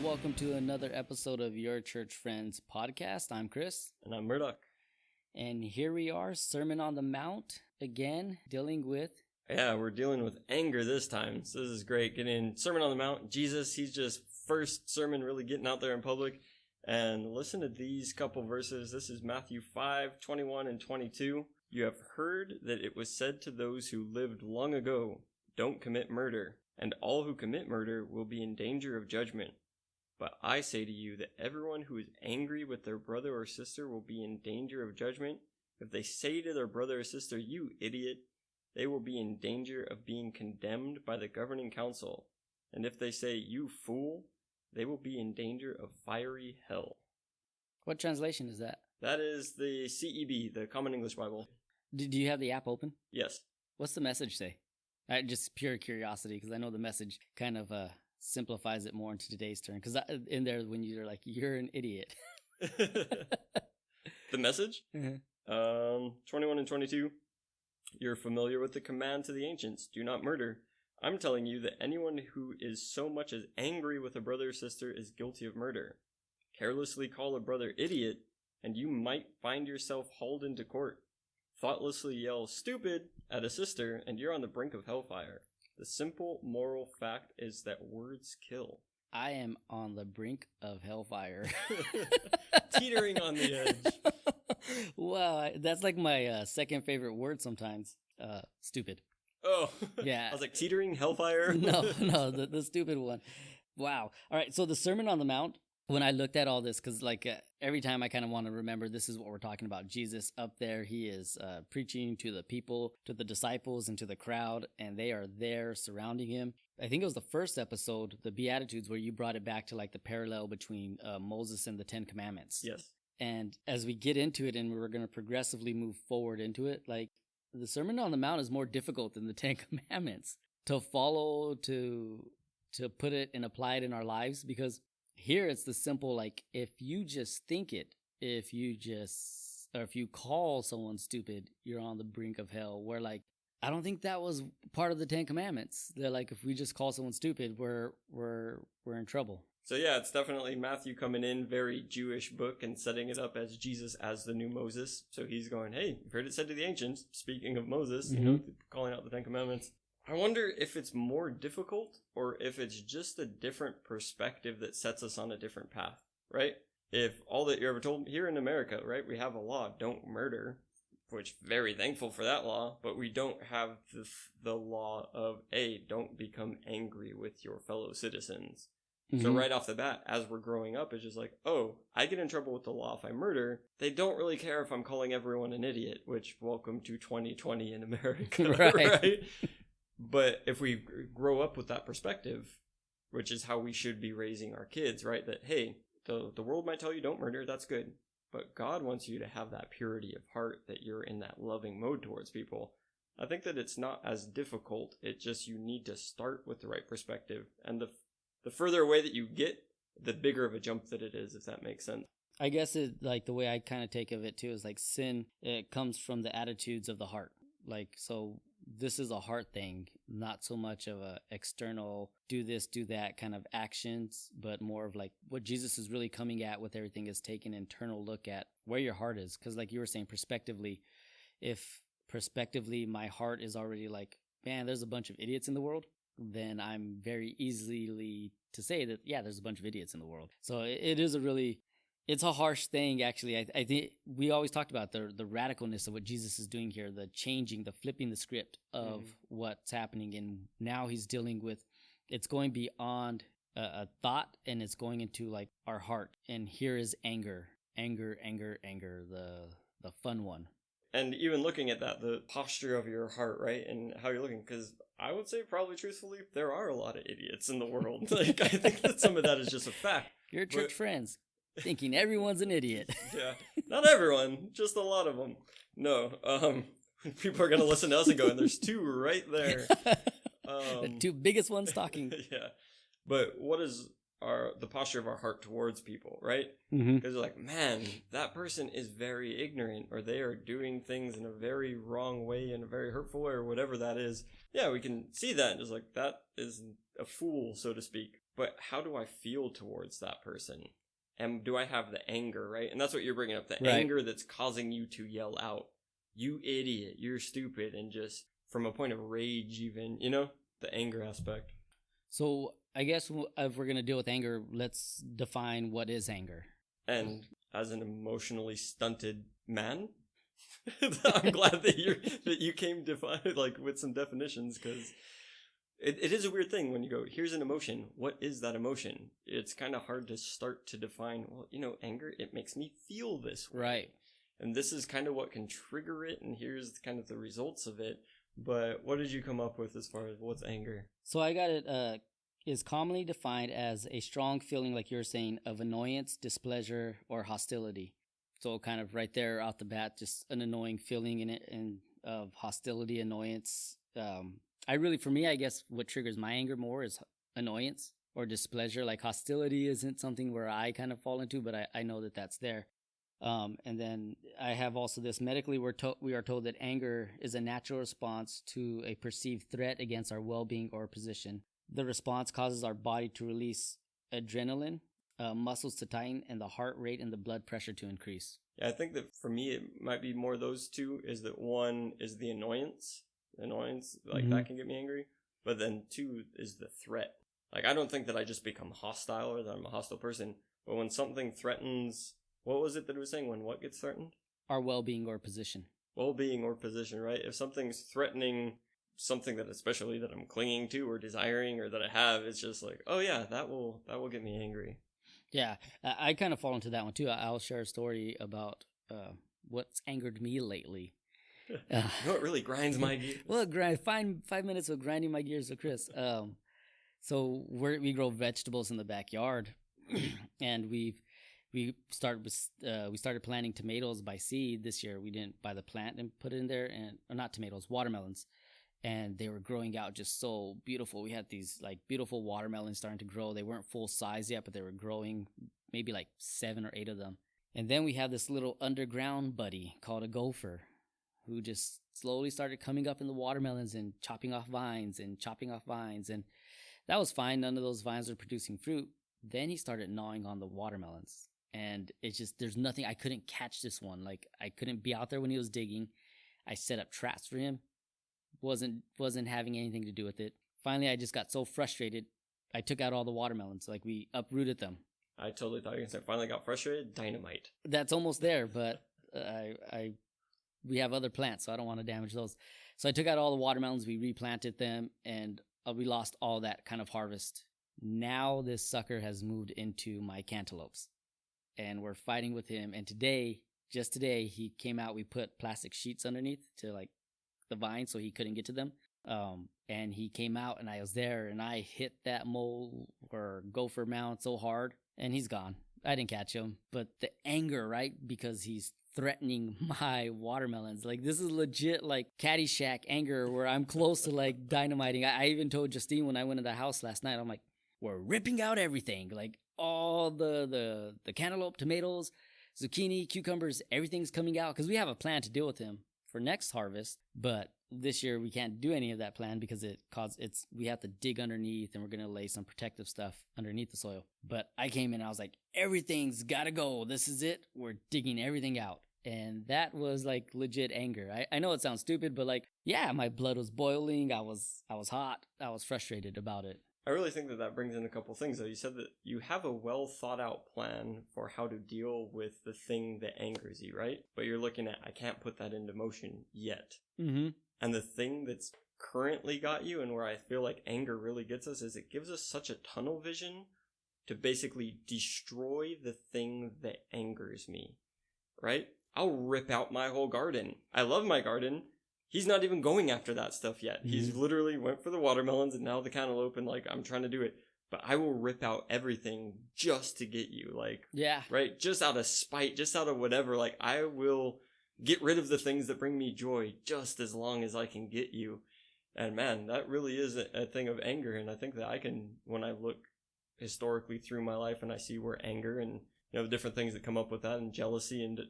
Welcome to another episode of Your Church Friends podcast. I'm Chris. And I'm Murdoch. And here we are, Sermon on the Mount, again, dealing with... Yeah, we're dealing with anger this time. So this is great. Getting Sermon on the Mount. Jesus, he's just first sermon really getting out there in public. And listen to these couple verses. This is Matthew 5:21 and 22. You have heard that it was said to those who lived long ago, don't commit murder, and all who commit murder will be in danger of judgment. But I say to you that everyone who is angry with their brother or sister will be in danger of judgment. If they say to their brother or sister, you idiot, they will be in danger of being condemned by the governing council. And if they say, you fool, they will be in danger of fiery hell. What translation is that? That is the CEB, the Common English Bible. Do you have the app open? Yes. What's the message say? Just pure curiosity, because I know the message kind of simplifies it more into today's term. Because in there, when you're like, you're an idiot. The message? 21 and 22. You're familiar with the command to the ancients, do not murder. I'm telling you that anyone who is so much as angry with a brother or sister is guilty of murder. Carelessly call a brother idiot, and you might find yourself hauled into court. Thoughtlessly yell stupid at a sister, and you're on the brink of hellfire. The simple moral fact is that words kill. I am on the brink of hellfire. Teetering on the edge. Wow, that's like my second favorite word sometimes. Stupid. Oh, yeah. I was like, teetering, hellfire? No, the stupid one. Wow. All right, so the Sermon on the Mount, when I looked at all this, because like every time I kind of want to remember this is what we're talking about. Jesus up there, he is preaching to the people, to the disciples, and to the crowd, and they are there surrounding him. I think it was the first episode, the Beatitudes, where you brought it back to like the parallel between Moses and the Ten Commandments. Yes. And as we get into it and we're going to progressively move forward into it, like the Sermon on the Mount is more difficult than the Ten Commandments to follow, to put it and apply it in our lives, because here it's the simple, like, if you just think it, if you call someone stupid, you're on the brink of hell. Where, like, I don't think that was part of the Ten Commandments. They're like, if we just call someone stupid, we're in trouble. So yeah, it's definitely Matthew coming in, very Jewish book, and setting it up as Jesus as the new Moses. So he's going, hey, you've heard it said to the ancients, speaking of Moses, calling out the Ten Commandments. I wonder if it's more difficult or if it's just a different perspective that sets us on a different path, right? If all that you're ever told here in America, right, we have a law, don't murder, which very thankful for that law, but we don't have the law of, don't become angry with your fellow citizens. Mm-hmm. So right off the bat, as we're growing up, it's just like, oh, I get in trouble with the law if I murder. They don't really care if I'm calling everyone an idiot, which welcome to 2020 in America, right? But if we grow up with that perspective, which is how we should be raising our kids, right? That, hey, the world might tell you don't murder, that's good. But God wants you to have that purity of heart, that you're in that loving mode towards people. I think that it's not as difficult. It just, you need to start with the right perspective. And the further away that you get, the bigger of a jump that it is, if that makes sense. I guess it, like, the way I kind of take of it too is like sin, it comes from the attitudes of the heart. Like, so this is a heart thing, not so much of a external do this, do that kind of actions, but more of like what Jesus is really coming at with everything is taking an internal look at where your heart is. Because like you were saying, prospectively, if prospectively my heart is already like, man, there's a bunch of idiots in the world, then I'm very easily to say that, yeah, there's a bunch of idiots in the world. So it is it's a harsh thing, actually. I think we always talked about the radicalness of what Jesus is doing here, the changing, the flipping the script of what's happening. And now he's dealing with, it's going beyond a thought, and it's going into like our heart. And here is anger, the fun one. And even looking at that, the posture of your heart, right? And how you're looking, because I would say probably truthfully, there are a lot of idiots in the world. Like, I think that some of that is just a fact. Your church friends thinking everyone's an idiot. Yeah, not everyone, just a lot of them. No, people are going to listen to us and go, and there's two right there. The two biggest ones talking. Yeah. But what is the posture of our heart towards people, right? Because like, man, that person is very ignorant, or they are doing things in a very wrong way, in a very hurtful way, or whatever that is. Yeah, we can see that, just like, that is a fool, so to speak. but how do I feel towards that person? And do I have the anger, right? And that's what you're bringing up, the Right. anger that's causing you to yell out, you idiot, you're stupid, and just from a point of rage even, the anger aspect. So I guess if we're going to deal with anger, let's define what is anger. And as an emotionally stunted man, I'm glad that you came with some definitions, because it is a weird thing when you go, here's an emotion. What is that emotion? It's kind of hard to start to define, well, anger, it makes me feel this way. Right. And this is kind of what can trigger it, and here's kind of the results of it. But what did you come up with as far as what's anger? So I got it, is commonly defined as a strong feeling, like you're saying, of annoyance, displeasure, or hostility. So kind of right there out the bat, just an annoying feeling in it, and of hostility, annoyance. For me, I guess what triggers my anger more is annoyance or displeasure. Like hostility isn't something where I kind of fall into, but I know that that's there. And then I have also this medically, we are told that anger is a natural response to a perceived threat against our well-being or position. The response causes our body to release adrenaline, muscles to tighten, and the heart rate and the blood pressure to increase. Yeah, I think that for me, it might be more those two, is that one is the annoyance, that can get me angry. But then two is the threat. Like, I don't think that I just become hostile or that I'm a hostile person, but when something threatens, what was it that it was saying? When what gets threatened? Our well-being or position. Well-being or position, right? If something's threatening something that especially that I'm clinging to or desiring or that I have, it's just like, oh yeah, that will get me angry. Yeah, I kind of fall into that one too. I'll share a story about what's angered me lately. What really grinds my gears? Well, 5 minutes of grinding my gears with Chris. So we grow vegetables in the backyard, and we started planting tomatoes by seed this year. We didn't buy the plant and put it in there, or not tomatoes, watermelons, and they were growing out just so beautiful. We had these like beautiful watermelons starting to grow. They weren't full size yet, but they were growing, maybe like 7 or 8 of them. And then we had this little underground buddy called a gopher, who just slowly started coming up in the watermelons and chopping off vines. And that was fine. None of those vines were producing fruit. Then he started gnawing on the watermelons, and it's just, there's nothing, I couldn't catch this one. Like, I couldn't be out there when he was digging. I set up traps for him. Wasn't having anything to do with it. Finally, I just got so frustrated, I took out all the watermelons. Like, we uprooted them. I totally thought you were going to say, finally got frustrated, dynamite. That's almost there, but we have other plants, so I don't want to damage those. So I took out all the watermelons, we replanted them, and we lost all that kind of harvest. Now this sucker has moved into my cantaloupes, and we're fighting with him. And just today, he came out. We put plastic sheets underneath to like the vine so he couldn't get to them. And he came out, and I was there, and I hit that mole or gopher mound so hard, and he's gone. I didn't catch him, but the anger, right? Because he's threatening my watermelons. Like, this is legit like Caddyshack anger where I'm close to like dynamiting. I even told Justine when I went in the house last night, I'm like, we're ripping out everything. Like, all the cantaloupe, tomatoes, zucchini, cucumbers, everything's coming out, because we have a plan to deal with him for next harvest. But this year we can't do any of that plan because we have to dig underneath, and we're going to lay some protective stuff underneath the soil. But I came in and I was like, everything's got to go. This is it. We're digging everything out. And that was like legit anger. I know it sounds stupid, but like, yeah, my blood was boiling. I was hot. I was frustrated about it. I really think that brings in a couple things, though. You said that you have a well thought out plan for how to deal with the thing that angers you, right? But you're looking at, I can't put that into motion yet. Mm-hmm. And the thing that's currently got you, and where I feel like anger really gets us, is it gives us such a tunnel vision to basically destroy the thing that angers me, right? I'll rip out my whole garden. I love my garden. He's not even going after that stuff yet. Mm-hmm. He's literally went for the watermelons and now the cantaloupe, and like, I'm trying to do it. But I will rip out everything just to get you. Like, yeah, right? Just out of spite, just out of whatever. Like, I will get rid of the things that bring me joy just as long as I can get you. And man, that really is a thing of anger. And I think that I can, when I look historically through my life and I see where anger and, the different things that come up with that, and jealousy, and,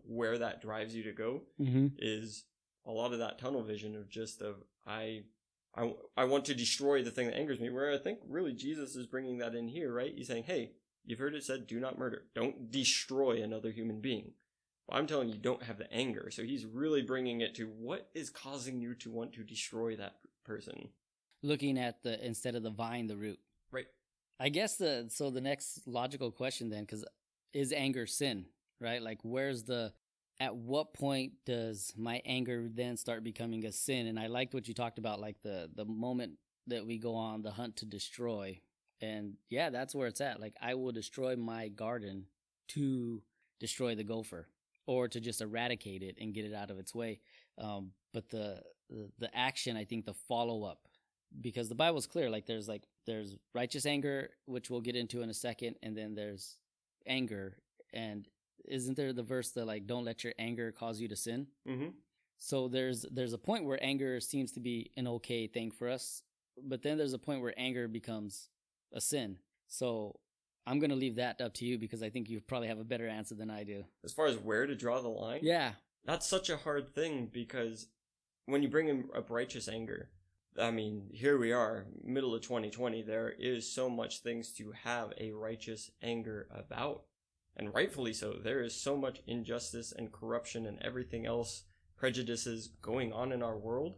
where that drives you to go, mm-hmm. is a lot of that tunnel vision of just I I want to destroy the thing that angers me. Where I think really Jesus is bringing that in here, right? He's saying, hey, you've heard it said, do not murder. Don't destroy another human being. Well, I'm telling you, don't have the anger. So he's really bringing it to what is causing you to want to destroy that person. Looking at instead of the vine, the root. Right. I guess the next logical question then, because is anger sin, right? Like at what point does my anger then start becoming a sin? And I liked what you talked about, like the moment that we go on the hunt to destroy. And yeah, that's where it's at. Like I will destroy my garden to destroy the gopher or to just eradicate it and get it out of its way. But the action, I think the follow up, because the Bible's clear, like there's righteous anger, which we'll get into in a second. And then there's anger. And isn't there the verse that like, don't let your anger cause you to sin? Mm-hmm. So there's a point where anger seems to be an okay thing for us. But then there's a point where anger becomes a sin. So I'm going to leave that up to you because I think you probably have a better answer than I do. As far as where to draw the line? Yeah. That's such a hard thing because when you bring up righteous anger, I mean, here we are, middle of 2020, there is so much things to have a righteous anger about. And rightfully so. There is so much injustice and corruption and everything else, prejudices going on in our world,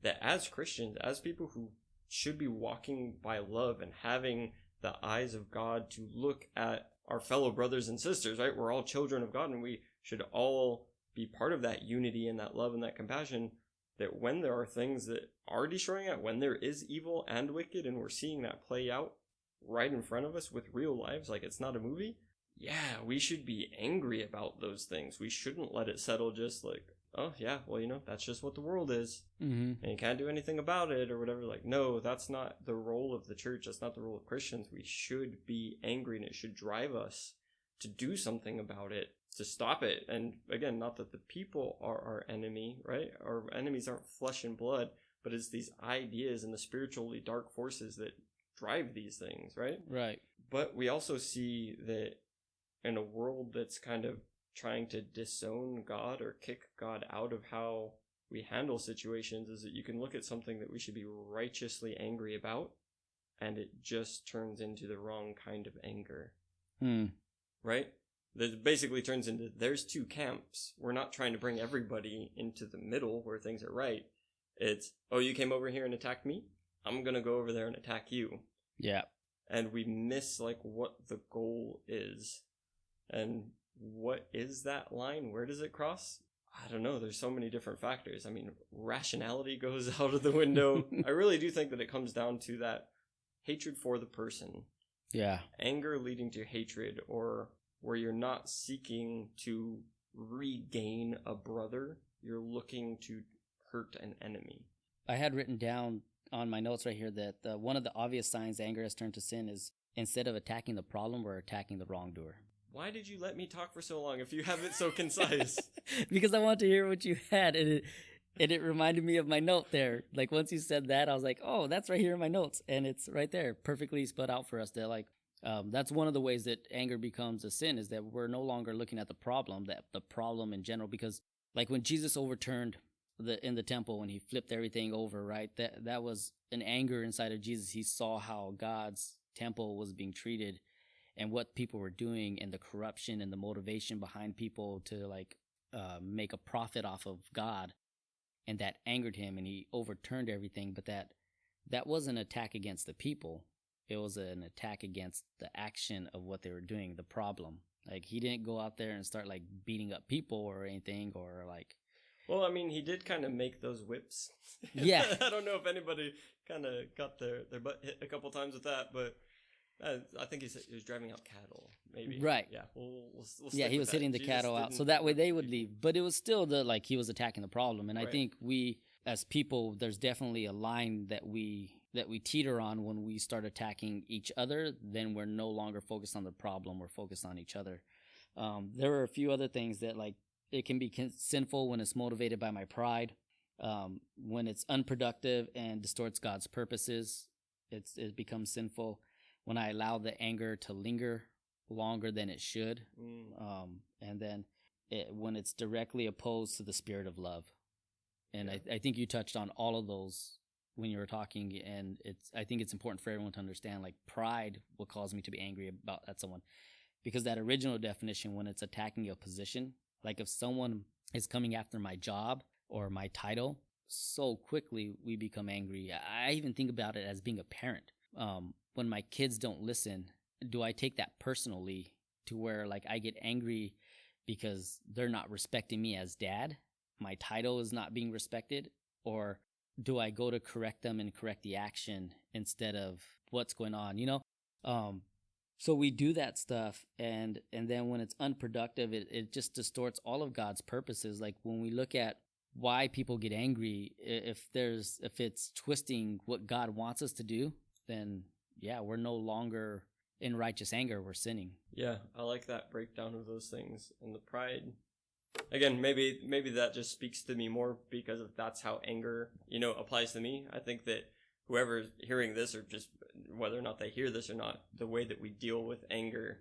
that as Christians, as people who should be walking by love and having the eyes of God to look at our fellow brothers and sisters, right? We're all children of God and we should all be part of that unity and that love and that compassion, that when there are things that are destroying it, when there is evil and wicked and we're seeing that play out right in front of us with real lives, like it's not a movie, yeah, we should be angry about those things. We shouldn't let it settle just like, oh yeah, well, that's just what the world is. Mm-hmm. And you can't do anything about it or whatever. Like, no, that's not the role of the church. That's not the role of Christians. We should be angry and it should drive us to do something about it, to stop it. And again, not that the people are our enemy, right? Our enemies aren't flesh and blood, but it's these ideas and the spiritually dark forces that drive these things, right? Right. But we also see that in a world that's kind of trying to disown God or kick God out of how we handle situations, is that you can look at something that we should be righteously angry about and it just turns into the wrong kind of anger. Right? That basically turns into, there's two camps. We're not trying to bring everybody into the middle where things are right. It's, oh, you came over here and attacked me? I'm going to go over there and attack you. Yeah. And we miss like what the goal is. And what is that line? Where does it cross? I don't know. There's so many different factors. I mean, rationality goes out of the window. I really do think that it comes down to that hatred for the person. Yeah. Anger leading to hatred, or where you're not seeking to regain a brother, you're looking to hurt an enemy. I had written down on my notes right here that one of the obvious signs anger has turned to sin is instead of attacking the problem, we're attacking the wrongdoer. Why did you let me talk for so long if you have it so concise? Because I want to hear what you had, and it reminded me of my note there. Like once you said that, I was like, oh, that's right here in my notes, and it's right there, perfectly spelled out for us. That like, that's one of the ways that anger becomes a sin, is that we're no longer looking at the problem in general. Because like when Jesus overturned in the temple, when he flipped everything over, right? That was an anger inside of Jesus. He saw how God's temple was being treated, and what people were doing, and the corruption and the motivation behind people to like make a profit off of God. And that angered him, and he overturned everything. But that wasn't an attack against the people. It was an attack against the action of what they were doing, the problem. Like he didn't go out there and start like beating up people or anything, or like. Well, I mean, he did kind of make those whips. Yeah. I don't know if anybody kind of got their butt hit a couple times with that, but I think he was driving out cattle, maybe. Right. Yeah. We'll yeah, he was hitting the cattle out, so that way they would leave. But it was still he was attacking the problem. And right. I think we, as people, there's definitely a line that we teeter on when we start attacking each other. Then we're no longer focused on the problem; we're focused on each other. There are a few other things that like it can be sinful when it's motivated by my pride, when it's unproductive and distorts God's purposes. It becomes sinful. When I allow the anger to linger longer than it should. And then when it's directly opposed to the spirit of love. And I think you touched on all of those when you were talking, and I think it's important for everyone to understand, like, pride will cause me to be angry about at someone, because that original definition, when it's attacking a position, like if someone is coming after my job or my title, so quickly we become angry. I even think about it as being a parent. When my kids don't listen, do I take that personally to where like I get angry because they're not respecting me as dad? My title is not being respected? Or do I go to correct them and correct the action instead of what's going on, you know? So we do that stuff, and then when it's unproductive, it just distorts all of God's purposes. Like when we look at why people get angry, if it's twisting what God wants us to do, then yeah, we're no longer in righteous anger, we're sinning. Yeah, I like that breakdown of those things. And the pride, again, maybe that just speaks to me more because of that's how anger, applies to me. I think that whoever's hearing this, or just whether or not they hear this or not, the way that we deal with anger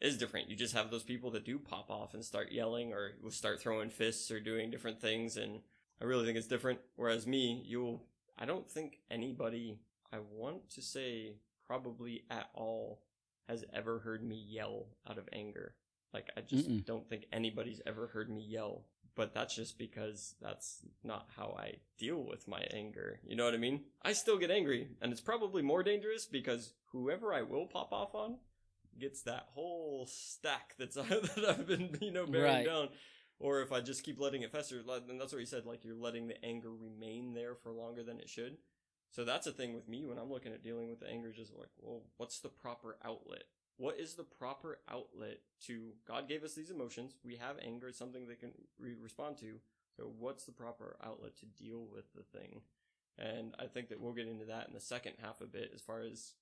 is different. You just have those people that do pop off and start yelling or will start throwing fists or doing different things, and I really think it's different. Whereas me, I don't think anybody, I want to say probably at all, has ever heard me yell out of anger. Like, I just don't think anybody's ever heard me yell. But that's just because that's not how I deal with my anger. You know what I mean? I still get angry, and it's probably more dangerous because whoever I will pop off on gets that whole stack that I've been, bearing down. Or if I just keep letting it fester, and that's what he said, like, you're letting the anger remain there for longer than it should. So that's a thing with me when I'm looking at dealing with the anger, just like, well, what's the proper outlet? What is the proper outlet to, God gave us these emotions. We have anger, it's something that can respond to. So what's the proper outlet to deal with the thing? And I think that we'll get into that in the second half a bit, as far as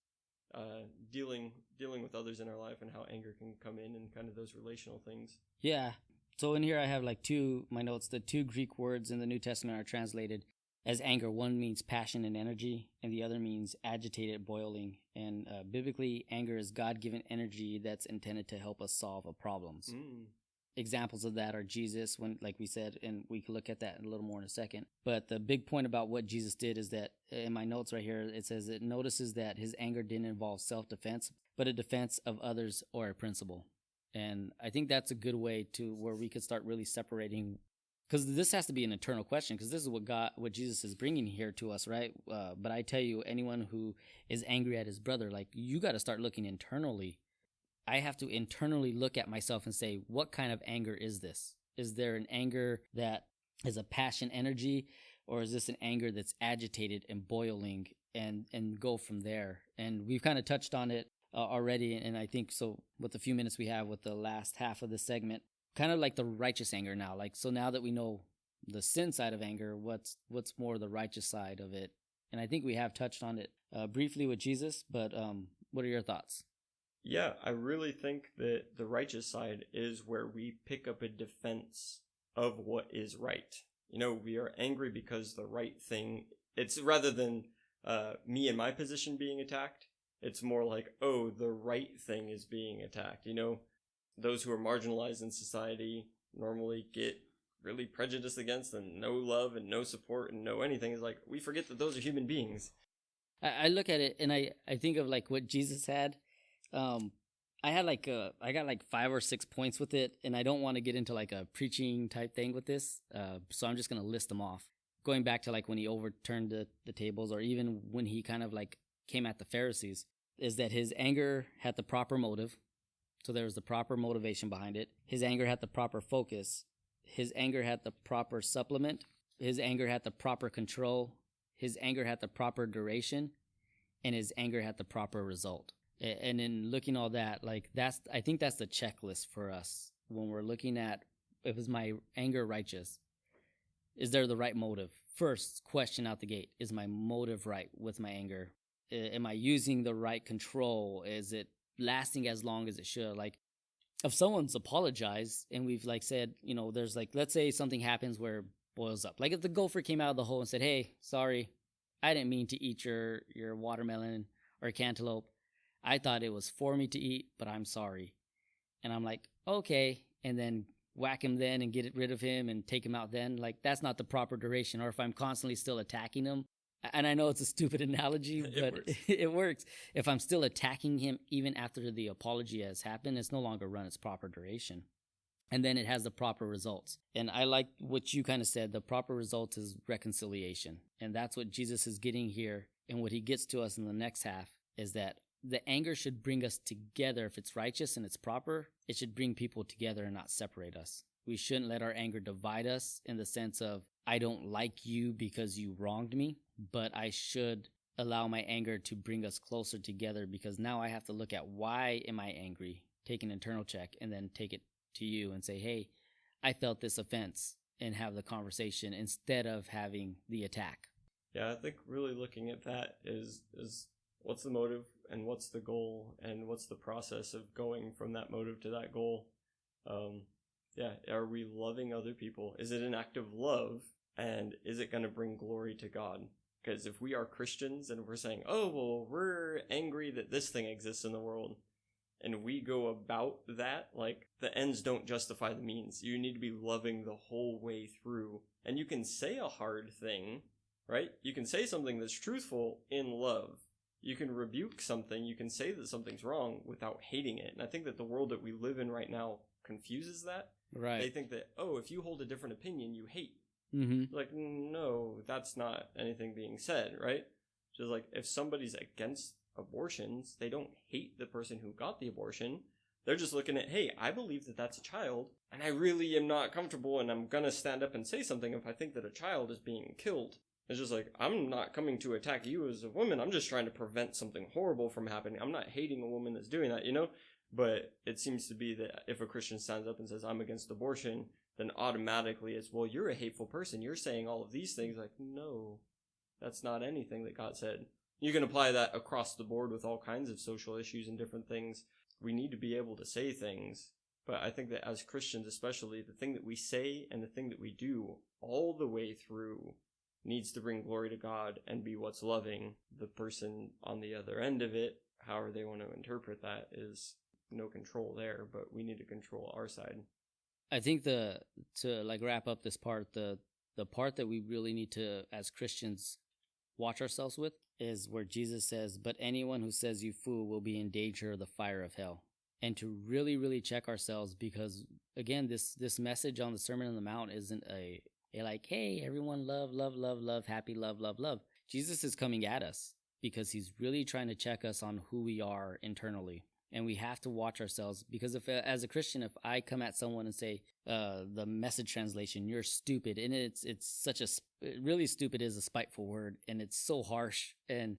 dealing with others in our life and how anger can come in and kind of those relational things. Yeah. So in here I have like my notes. The two Greek words in the New Testament are translated as anger. One means passion and energy, and the other means agitated, boiling. And biblically, anger is God-given energy that's intended to help us solve problems. Examples of that are Jesus, when, like we said, and we can look at that a little more in a second. But the big point about what Jesus did is that, in my notes right here, it says it notices that his anger didn't involve self-defense, but a defense of others or a principle. And I think that's a good way to where we could start really separating, because this has to be an internal question, because this is what Jesus is bringing here to us, right? But I tell you, anyone who is angry at his brother, like, you got to start looking internally. I have to internally look at myself and say, what kind of anger is this? Is there an anger that is a passion energy, or is this an anger that's agitated and boiling, and go from there? And we've kind of touched on it already, and I think so with the few minutes we have with the last half of the segment, kind of like the righteous anger now. Like, so now that we know the sin side of anger, what's more the righteous side of it? And I think we have touched on it briefly with Jesus, but what are your thoughts? Yeah, I really think that the righteous side is where we pick up a defense of what is right. We are angry because the right thing, it's rather than me in my position being attacked, it's more like, oh, the right thing is being attacked. Those who are marginalized in society normally get really prejudiced against, and no love and no support and no anything. Is like, we forget that those are human beings. I look at it and I think of like what Jesus had. I got like 5 or 6 points with it, and I don't want to get into like a preaching type thing with this. So I'm just going to list them off. Going back to like when he overturned the tables, or even when he kind of like came at the Pharisees, is that his anger had the proper motive. So there was the proper motivation behind it. His anger had the proper focus. His anger had the proper supplement. His anger had the proper control. His anger had the proper duration. And his anger had the proper result. And in looking all that, like I think that's the checklist for us when we're looking at, is my anger righteous? Is there the right motive? First question out the gate, is my motive right with my anger? Am I using the right control? Is it lasting as long as it should? Like, if someone's apologized and we've like said, there's like, let's say something happens where it boils up. Like if the gopher came out of the hole and said, hey, sorry, I didn't mean to eat your watermelon or cantaloupe. I thought it was for me to eat, but I'm sorry. And I'm like, okay. And then whack him then and get rid of him and take him out then. Like, that's not the proper duration. Or if I'm constantly still attacking him, And I know it's a stupid analogy, but works. it works. If I'm still attacking him even after the apology has happened, it's no longer run its proper duration. And then it has the proper results. And I like what you kind of said. The proper result is reconciliation. And that's what Jesus is getting here. And what he gets to us in the next half is that the anger should bring us together. If it's righteous and it's proper, it should bring people together and not separate us. We shouldn't let our anger divide us in the sense of, I don't like you because you wronged me, but I should allow my anger to bring us closer together, because now I have to look at why am I angry, take an internal check, and then take it to you and say, hey, I felt this offense, and have the conversation instead of having the attack. Yeah, I think really looking at that is what's the motive and what's the goal and what's the process of going from that motive to that goal. Are we loving other people? Is it an act of love? And is it going to bring glory to God? Because if we are Christians and we're saying, oh, well, we're angry that this thing exists in the world, and we go about that, like, the ends don't justify the means. You need to be loving the whole way through. And you can say a hard thing, right? You can say something that's truthful in love. You can rebuke something. You can say that something's wrong without hating it. And I think that the world that we live in right now confuses that. Right. They think that, oh, if you hold a different opinion, you hate. Mm-hmm. Like, no, that's not anything being said, right? Just like, if somebody's against abortions, they don't hate the person who got the abortion. They're just looking at, hey, I believe that that's a child, and I really am not comfortable, and I'm gonna stand up and say something if I think that a child is being killed. It's just like, I'm not coming to attack you as a woman, I'm just trying to prevent something horrible from happening. I'm not hating a woman that's doing that, you know? But it seems to be that if a Christian stands up and says, I'm against abortion, then automatically it's, well, you're a hateful person. You're saying all of these things. Like, no, that's not anything that God said. You can apply that across the board with all kinds of social issues and different things. We need to be able to say things. But I think that as Christians especially, the thing that we say and the thing that we do all the way through needs to bring glory to God and be what's loving. The person on the other end of it, however they want to interpret that, is no control there, but we need to control our side. I think to wrap up this part, the part that we really need to, as Christians, watch ourselves with is where Jesus says, but anyone who says you fool will be in danger of the fire of hell. And to really, really check ourselves, because again, this message on the Sermon on the Mount isn't a like, hey, everyone love, love, love, love, happy, love, love, love. Jesus is coming at us because he's really trying to check us on who we are internally. And we have to watch ourselves, because if, as a Christian, if I come at someone and say, the Message translation, you're stupid, and it's such really stupid is a spiteful word, and it's so harsh, and,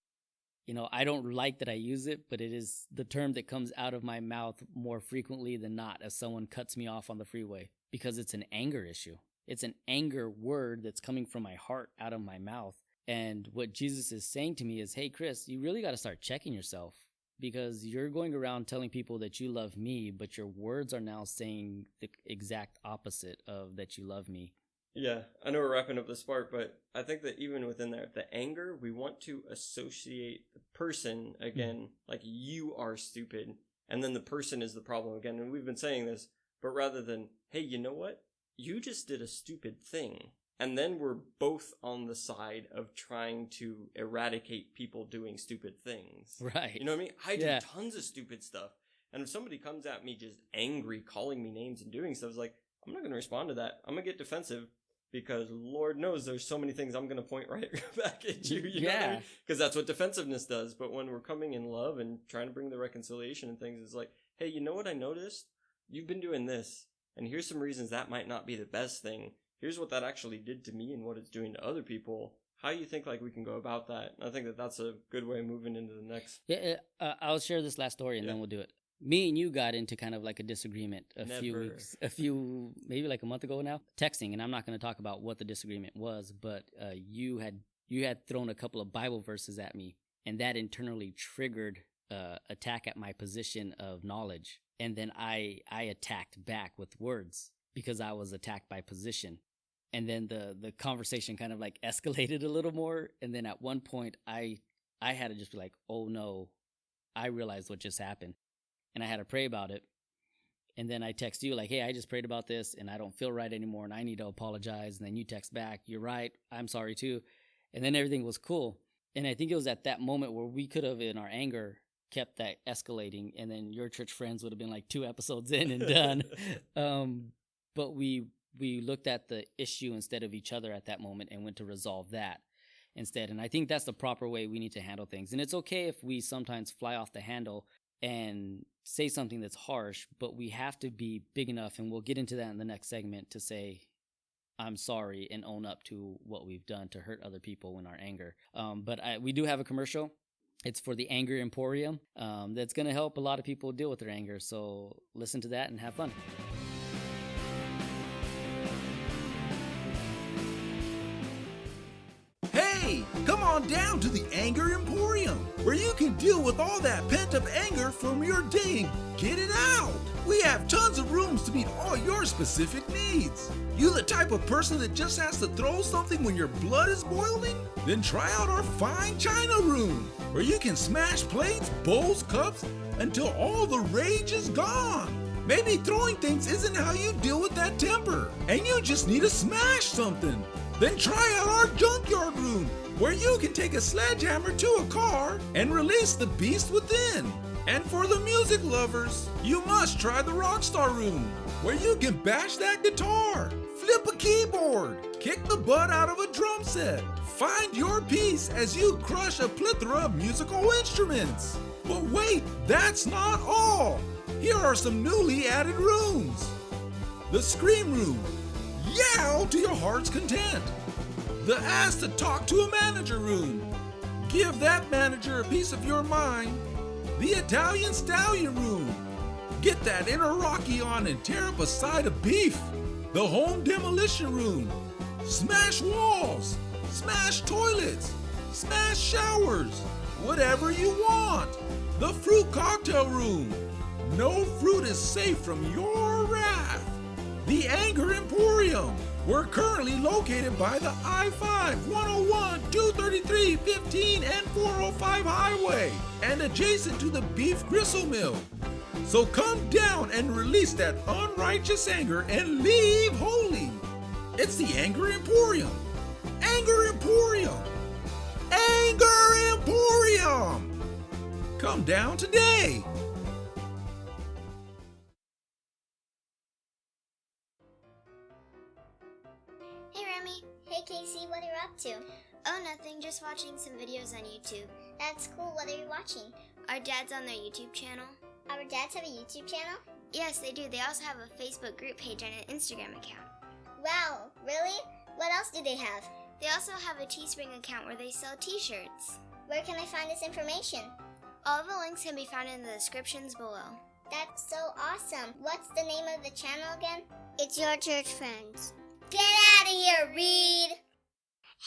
you know, I don't like that I use it, but it is the term that comes out of my mouth more frequently than not as someone cuts me off on the freeway, because it's an anger issue. It's an anger word that's coming from my heart out of my mouth. And what Jesus is saying to me is, hey, Chris, you really got to start checking yourself, because you're going around telling people that you love me, but your words are now saying the exact opposite of that you love me. Yeah, I know we're wrapping up this part, but I think that even within there, the anger, we want to associate the person again, like you are stupid, and then the person is the problem again. And we've been saying this, but rather than, hey, you know what? You just did a stupid thing. And then we're both on the side of trying to eradicate people doing stupid things. Right. You know what I mean? I do tons of stupid stuff. And if somebody comes at me just angry, calling me names and doing stuff, it's like, I'm not going to respond to that. I'm going to get defensive, because Lord knows there's so many things I'm going to point right back at you. You know what I mean? Because that's what defensiveness does. But when we're coming in love and trying to bring the reconciliation and things, it's like, hey, you know what I noticed? You've been doing this. And here's some reasons that might not be the best thing. Here's what that actually did to me and what it's doing to other people. How do you think like we can go about that? And I think that that's a good way of moving into the next. Yeah, I'll share this last story and then we'll do it. Me and you got into kind of like a disagreement maybe like a month ago now, texting. And I'm not going to talk about what the disagreement was, but you had thrown a couple of Bible verses at me, and that internally triggered attack at my position of knowledge. And then I attacked back with words, because I was attacked by position. And then the conversation kind of like escalated a little more. And then at one point I had to just be like, oh no, I realized what just happened. And I had to pray about it. And then I text you like, hey, I just prayed about this and I don't feel right anymore and I need to apologize. And then you text back, you're right, I'm sorry too. And then everything was cool. And I think it was at that moment where we could have, in our anger, kept that escalating, and then Your Church Friends would have been like 2 episodes in and done. But we looked at the issue instead of each other at that moment and went to resolve that instead. And I think that's the proper way we need to handle things. And it's okay if we sometimes fly off the handle and say something that's harsh, but we have to be big enough, and we'll get into that in the next segment, to say, I'm sorry, and own up to what we've done to hurt other people in our anger. But we do have a commercial. It's for the Anger Emporium. That's going to help a lot of people deal with their anger. So listen to that and have fun. Hey, come on down to the Anger Emporium, where you can deal with all that pent-up anger from your day and get it out. We have tons of rooms to meet all your specific needs. You the type of person that just has to throw something when your blood is boiling? Then try out our fine china room, where you can smash plates, bowls, cups, until all the rage is gone. Maybe throwing things isn't how you deal with that temper, and you just need to smash something. Then try out our junkyard room, where you can take a sledgehammer to a car and release the beast within. And for the music lovers, you must try the Rockstar room, where you can bash that guitar, flip a keyboard, kick the butt out of a drum set, find your peace as you crush a plethora of musical instruments. But wait, that's not all. Here are some newly added rooms. The Scream Room. Yell to your heart's content. The Ask to Talk to a Manager room. Give that manager a piece of your mind. The Italian Stallion room. Get that inner Rocky on and tear up a side of beef. The Home Demolition room. Smash walls. Smash toilets. Smash showers. Whatever you want. The Fruit Cocktail room. No fruit is safe from your wrath. The Anger Emporium. We're currently located by the I-5, 101, 233, 15, and 405 highway, and adjacent to the beef gristle mill. So come down and release that unrighteous anger and leave holy. It's the Anger Emporium. Anger Emporium. Anger Emporium. Come down today. Hey Remy. Hey Casey, what are you up to? Oh, nothing, just watching some videos on YouTube. That's cool, what are you watching? Our dads on their YouTube channel. Our dads have a YouTube channel? Yes, they do. They also have a Facebook group page and an Instagram account. Wow, really? What else do they have? They also have a Teespring account where they sell t-shirts. Where can I find this information? All of the links can be found in the descriptions below. That's so awesome. What's the name of the channel again? It's Your Church Friends. Get out of here, Reed!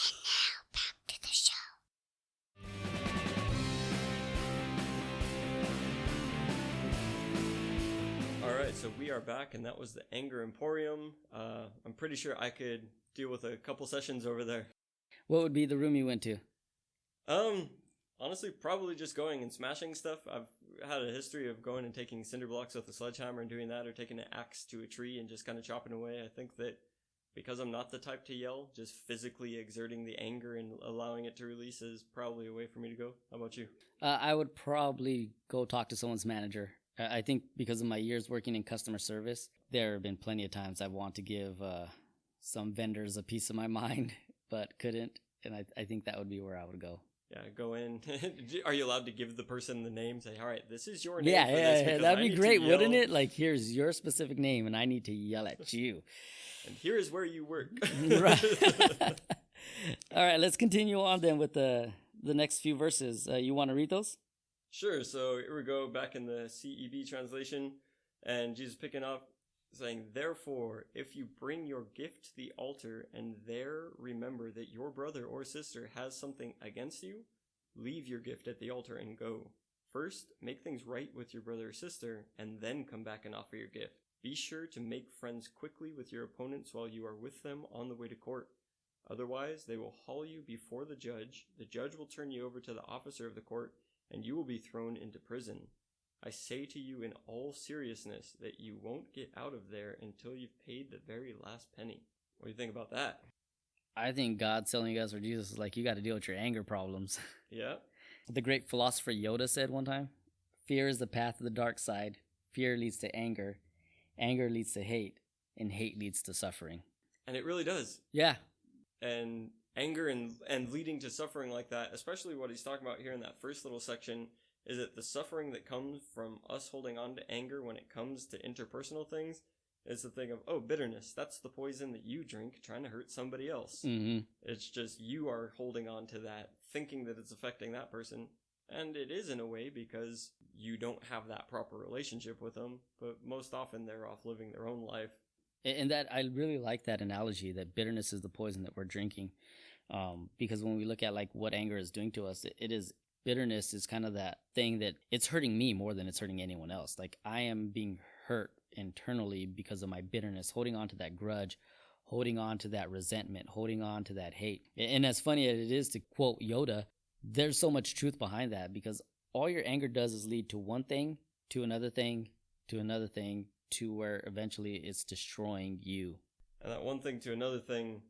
And now, back to the show. Alright, so we are back, and that was the Anger Emporium. I'm pretty sure I could deal with a couple sessions over there. What would be the room you went to? Honestly, probably just going and smashing stuff. I've had a history of going and taking cinder blocks with a sledgehammer and doing that, or taking an axe to a tree and just kind of chopping away. I think that because I'm not the type to yell, just physically exerting the anger and allowing it to release is probably a way for me to go. How about you? I would probably go talk to someone's manager. I think because of my years working in customer service, there have been plenty of times I want to give some vendors a piece of my mind, but couldn't. And I think that would be where I would go. Yeah, go in. Are you allowed to give the person the name? Say, all right, this is your name. Yeah, that'd be great, wouldn't it? Like, here's your specific name, and I need to yell at you. And here is where you work. Right. All right, let's continue on then with the next few verses. You want to read those? Sure. So here we go back in the CEB translation, and Jesus picking up, saying, "Therefore, if you bring your gift to the altar and there remember that your brother or sister has something against you, leave your gift at the altar and go. First, make things right with your brother or sister, and then come back and offer your gift. Be sure to make friends quickly with your opponents while you are with them on the way to court. Otherwise, they will haul you before the judge will turn you over to the officer of the court, and you will be thrown into prison. I say to you in all seriousness that you won't get out of there until you've paid the very last penny." What do you think about that? I think God's telling us, or Jesus is like, you got to deal with your anger problems. Yeah. The great philosopher Yoda said one time, fear is the path of the dark side. Fear leads to anger. Anger leads to hate. And hate leads to suffering. And it really does. Yeah. And anger and leading to suffering like that, especially what he's talking about here in that first little section, is that the suffering that comes from us holding on to anger when it comes to interpersonal things is the thing of, oh, bitterness. That's the poison that you drink trying to hurt somebody else. Mm-hmm. It's just you are holding on to that, thinking that it's affecting that person. And it is in a way because you don't have that proper relationship with them, but most often they're off living their own life. And that I really like that analogy that bitterness is the poison that we're drinking. Because when we look at like what anger is doing to us, it is bitterness is kind of that thing that it's hurting me more than it's hurting anyone else. Like I am being hurt internally because of my bitterness, holding on to that grudge, holding on to that resentment, holding on to that hate. And as funny as it is to quote Yoda, there's so much truth behind that, because all your anger does is lead to one thing, to another thing, to another thing, to where eventually it's destroying you. And that one thing to another thing,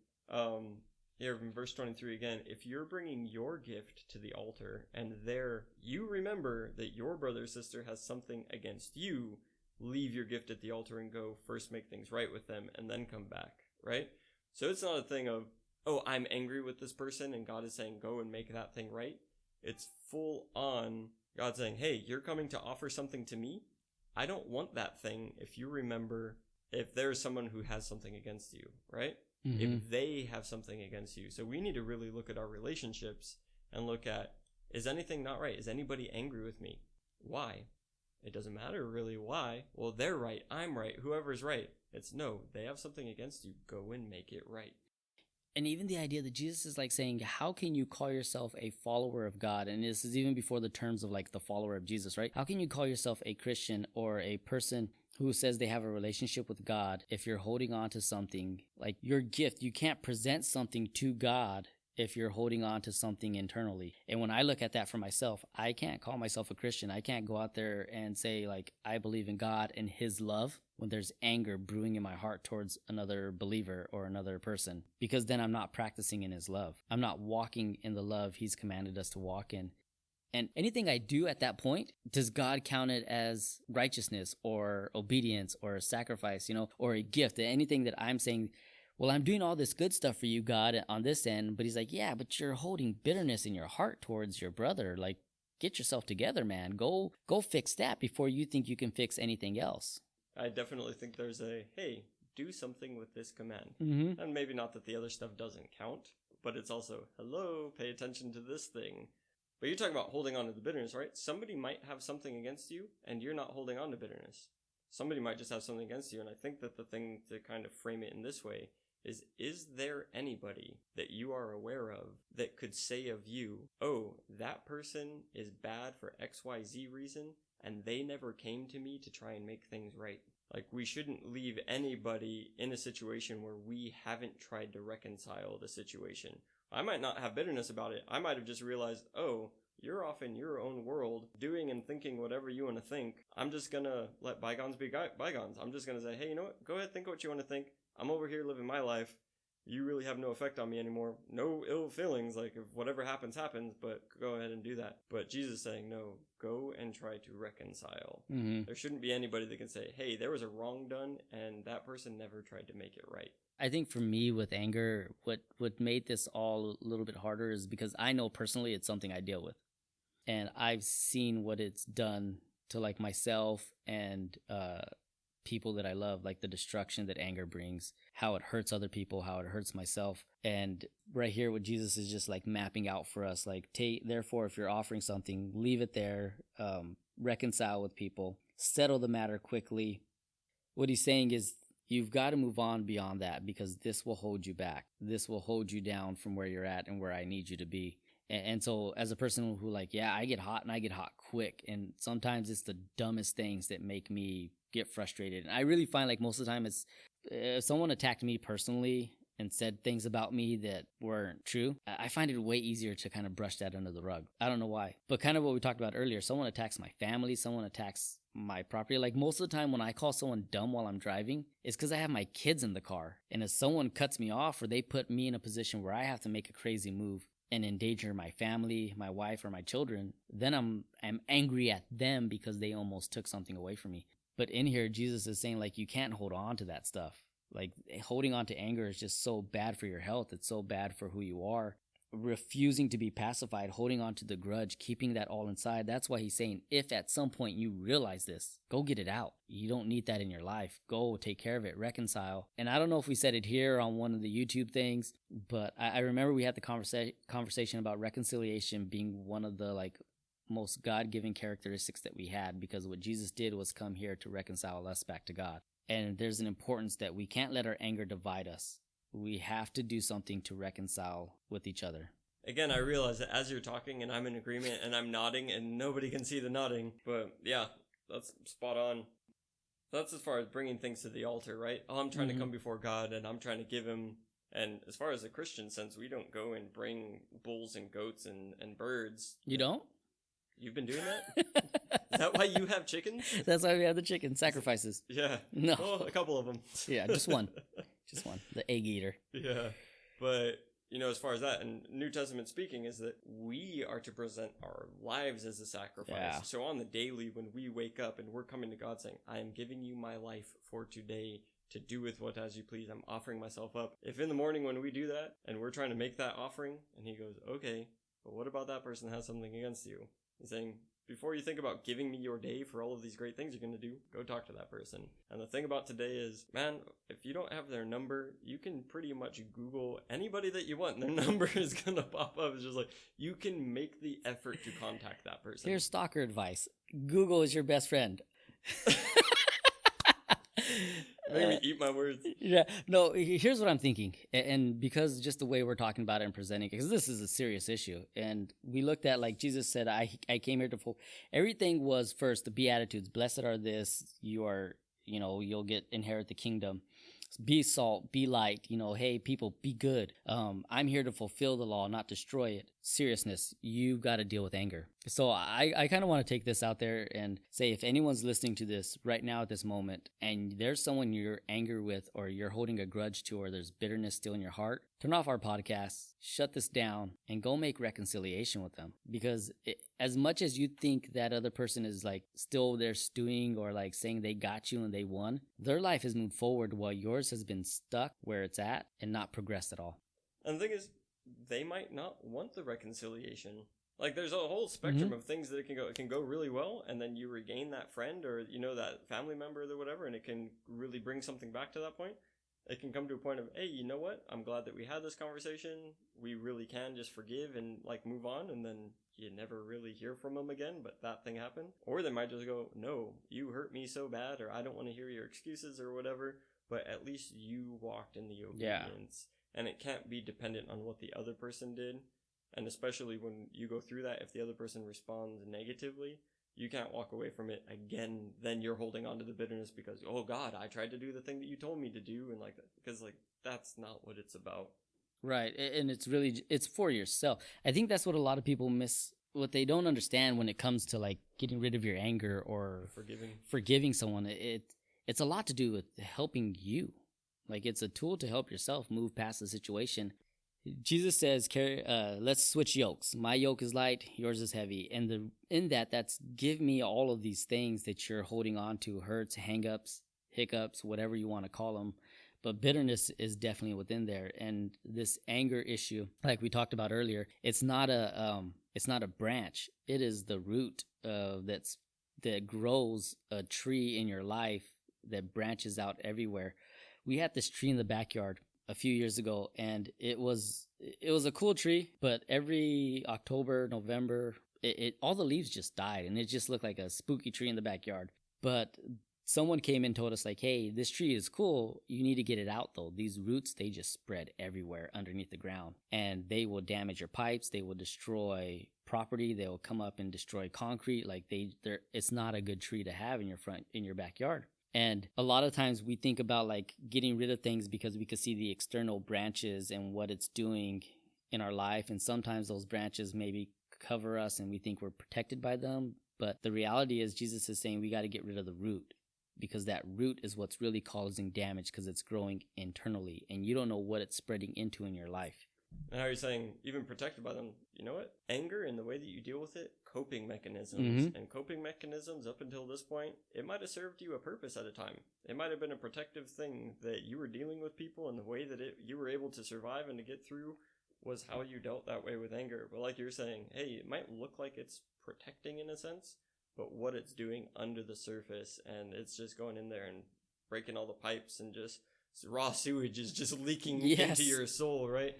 here in verse 23 again, if you're bringing your gift to the altar and there you remember that your brother or sister has something against you, leave your gift at the altar and go first make things right with them and then come back, right? So it's not a thing of, oh, I'm angry with this person and God is saying go and make that thing right. It's full on God saying, hey, you're coming to offer something to me. I don't want that thing if you remember, if there's someone who has something against you, right? Mm-hmm. If they have something against you. So we need to really look at our relationships and look at, is anything not right? Is anybody angry with me? Why? It doesn't matter really why. Well, they're right. I'm right. Whoever's right. It's no, they have something against you. Go and make it right. And even the idea that Jesus is like saying, how can you call yourself a follower of God? And this is even before the terms of like the follower of Jesus, right? How can you call yourself a Christian or a person who says they have a relationship with God if you're holding on to something like your gift? You can't present something to God if you're holding on to something internally. And when I look at that for myself, I can't call myself a Christian. I can't go out there and say like, I believe in God and his love when there's anger brewing in my heart towards another believer or another person, because then I'm not practicing in his love. I'm not walking in the love he's commanded us to walk in. And anything I do at that point, does God count it as righteousness or obedience or a sacrifice, or a gift? Anything that I'm saying, well, I'm doing all this good stuff for you, God, on this end. But he's like, yeah, but you're holding bitterness in your heart towards your brother. Like, get yourself together, man. Go fix that before you think you can fix anything else. I definitely think there's a, hey, do something with this command. Mm-hmm. And maybe not that the other stuff doesn't count, but it's also, hello, pay attention to this thing. But you're talking about holding on to the bitterness, right? Somebody might have something against you, and you're not holding on to bitterness. Somebody might just have something against you, and I think that the thing to kind of frame it in this way is there anybody that you are aware of that could say of you, oh, that person is bad for XYZ reason, and they never came to me to try and make things right? Like, we shouldn't leave anybody in a situation where we haven't tried to reconcile the situation. I might not have bitterness about it. I might have just realized, oh, you're off in your own world, doing and thinking whatever you want to think. I'm just gonna let bygones be bygones. I'm just gonna say, hey, you know what? Go ahead, think what you want to think. I'm over here living my life. You really have no effect on me anymore. No ill feelings. Like, if whatever happens, happens, but go ahead and do that. But Jesus is saying, no, go and try to reconcile. Mm-hmm. There shouldn't be anybody that can say, hey, there was a wrong done, and that person never tried to make it right. I think for me with anger, what made this all a little bit harder is because I know personally it's something I deal with. And I've seen what it's done to like myself and people that I love, like the destruction that anger brings, how it hurts other people, how it hurts myself. And right here what Jesus is just like mapping out for us, like therefore if you're offering something, leave it there, reconcile with people, settle the matter quickly. What he's saying is you've got to move on beyond that, because this will hold you back. This will hold you down from where you're at and where I need you to be. And so as a person who like, yeah, I get hot and I get hot quick. And sometimes it's the dumbest things that make me get frustrated. And I really find like most of the time it's if someone attacked me personally and said things about me that weren't true, I find it way easier to kind of brush that under the rug. I don't know why. But kind of what we talked about earlier, someone attacks my family, someone attacks my property. Like most of the time when I call someone dumb while I'm driving, it's because I have my kids in the car. And if someone cuts me off or they put me in a position where I have to make a crazy move and endanger my family, my wife, or my children, then I'm angry at them because they almost took something away from me. But in here, Jesus is saying, like, you can't hold on to that stuff. Like, holding on to anger is just so bad for your health. It's so bad for who you are. Refusing to be pacified, holding on to the grudge, keeping that all inside. That's why he's saying, if at some point you realize this, go get it out. You don't need that in your life. Go take care of it, reconcile. And I don't know if we said it here on one of the YouTube things, but I remember we had the conversation about reconciliation being one of the like most God-given characteristics that we had, because what Jesus did was come here to reconcile us back to God. And there's an importance that we can't let our anger divide us. We have to do something to reconcile with each other. Again, I realize that as you're talking and I'm in agreement and I'm nodding and nobody can see the nodding, but yeah, that's spot on. That's as far as bringing things to the altar, right? Oh, I'm trying to come before God and I'm trying to give him. And as far as a Christian sense, we don't go and bring bulls and goats and birds. You don't? You've been doing that? Is that why you have chickens? That's why we have the chicken sacrifices. Yeah. No. Oh, a couple of them. Yeah, just one. Just one. The egg eater. Yeah. But, you know, as far as that, and New Testament speaking, is that we are to present our lives as a sacrifice. Yeah. So on the daily, when we wake up and we're coming to God saying, I am giving you my life for today to do with what as you please, I'm offering myself up. If in the morning when we do that and we're trying to make that offering and he goes, okay, but what about that person that has something against you? He's saying, before you think about giving me your day for all of these great things you're going to do, go talk to that person. And the thing about today is, man, if you don't have their number, you can pretty much Google anybody that you want. And their number is going to pop up. It's just like, you can make the effort to contact that person. Here's stalker advice. Google is your best friend. Make me eat my words. Yeah. No, here's what I'm thinking. And because just the way we're talking about it and presenting it, because this is a serious issue. And we looked at, like Jesus said, I came here to everything was first the Beatitudes. Blessed are this, you'll inherit the kingdom. Be salt, be light, hey, people, be good. I'm here to fulfill the law, not destroy it. Seriousness, you've got to deal with anger. So I kind of want to take this out there and say, if anyone's listening to this right now at this moment, and there's someone you're angry with, or you're holding a grudge to, or there's bitterness still in your heart, turn off our podcast, shut this down, and go make reconciliation with them. Because as much as you think that other person is like still there stewing or like saying they got you and they won, their life has moved forward while yours has been stuck where it's at and not progressed at all. And the thing is, they might not want the reconciliation. Like, there's a whole spectrum of things that it can go really well, and then you regain that friend or, that family member or whatever, and it can really bring something back to that point. It can come to a point of, hey, you know what? I'm glad that we had this conversation. We really can just forgive and, move on, and then you never really hear from them again, but that thing happened. Or they might just go, no, you hurt me so bad, or I don't want to hear your excuses or whatever, but at least you walked in the obedience. Yeah. And it can't be dependent on what the other person did. And especially when you go through that, if the other person responds negatively, you can't walk away from it again. Then you're holding on to the bitterness because, oh God, I tried to do the thing that you told me to do. And because that's not what it's about. Right. And it's for yourself. I think that's what a lot of people miss. What they don't understand when it comes to getting rid of your anger or forgiving someone, it's a lot to do with helping you. It's a tool to help yourself move past the situation. Jesus says, let's switch yokes. My yoke is light, yours is heavy. And that's give me all of these things that you're holding on to, hurts, hang-ups, hiccups, whatever you want to call them. But bitterness is definitely within there. And this anger issue, like we talked about earlier, it's not a branch. It is the root that grows a tree in your life that branches out everywhere. We had this tree in the backyard a few years ago, and it was a cool tree, but every October, November, all the leaves just died, and it just looked like a spooky tree in the backyard. But someone came and told us, hey, this tree is cool. You need to get it out, though. These roots, they just spread everywhere underneath the ground, and they will damage your pipes. They will destroy property. They will come up and destroy concrete. It's not a good tree to have in your backyard. And a lot of times we think about getting rid of things because we could see the external branches and what it's doing in our life. And sometimes those branches maybe cover us and we think we're protected by them. But the reality is Jesus is saying we got to get rid of the root, because that root is what's really causing damage, because it's growing internally and you don't know what it's spreading into in your life. And how you're saying, even protected by them, you know what? Anger and the way that you deal with it, coping mechanisms. And coping mechanisms, up until this point, it might have served you a purpose at a time. It might have been a protective thing that you were dealing with people, and the way that you were able to survive and to get through was how you dealt that way with anger. But like you're saying, hey, it might look like it's protecting in a sense, but what it's doing under the surface, and it's just going in there and breaking all the pipes, and just raw sewage is just leaking into your soul, right?